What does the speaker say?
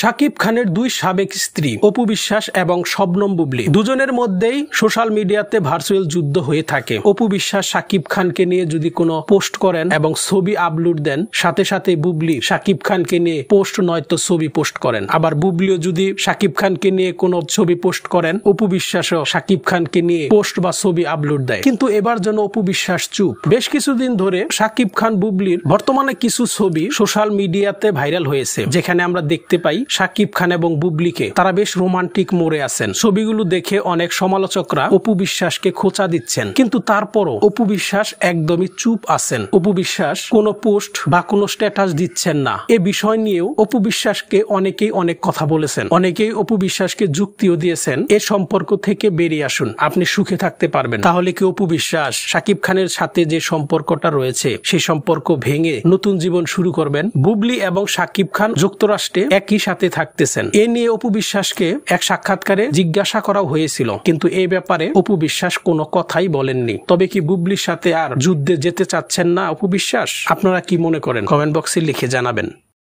শাকিব খানের দুই সাবেক স্ত্রী অপু বিশ্বাস এবং শবনম বুবলি দুজনের মধ্যেই সোশ্যাল মিডিয়াতে ভার্চুয়াল যুদ্ধ হয়ে থাকে। অপু বিশ্বাস শাকিব খানকে নিয়ে যদি কোনো পোস্ট করেন এবং ছবি আপলোড দেন, সাথে সাথে বুবলি শাকিব খানকে নিয়ে পোস্ট নয়তো ছবি পোস্ট করেন। আবার বুবলিও যদি শাকিব খানকে নিয়ে কোনো ছবি পোস্ট করেন, অপু বিশ্বাসও শাকিব খানকে নিয়ে পোস্ট বা ছবি আপলোড দেয়। কিন্তু এবার যেন অপু বিশ্বাস চুপ। বেশ কিছুদিন ধরে শাকিব খান বুবলির বর্তমানে কিছু ছবি সোশ্যাল মিডিয়াতে ভাইরাল হয়েছে, যেখানে আমরা দেখতে পাই শাকিব খান এবং বুবলিকে তারা বেশ রোমান্টিক মোড়ে আছেন। ছবিগুলো দেখে অনেক সমালোচকরা অপু বিশ্বাসকে খোঁচা দিচ্ছেন, কিন্তু তারপরও অপু বিশ্বাস একদমই চুপ আছেন। অপু বিশ্বাস কোনো পোস্ট বা কোনো স্ট্যাটাস দিচ্ছেন না। এ বিষয় নিয়েও অপু বিশ্বাসকে অনেকেই অনেক কথা বলেছেন, অনেকেই অপু বিশ্বাসকে যুক্তিও দিয়েছেন, এ সম্পর্ক থেকে বেরিয়ে আসুন, আপনি সুখে থাকতে পারবেন। তাহলে কি অপু বিশ্বাস শাকিব খানের সাথে যে সম্পর্কটা রয়েছে সেই সম্পর্ক ভেঙে নতুন জীবন শুরু করবেন? বুবলি এবং শাকিব খান যুক্তরাষ্ট্রে একই সাথে থাকতেছেন। এ নিয়ে অপু বিশ্বাসকে এক সাক্ষাৎকারে জিজ্ঞাসা করা হয়েছিল, কিন্তু এই ব্যাপারে অপু বিশ্বাস কোনো কথাই বলেননি। তবে কি বুবলির সাথে আর যুদ্ধে যেতে চাচ্ছেন না অপু বিশ্বাস? আপনারা কি মনে করেন? কমেন্ট বক্সে লিখে জানাবেন।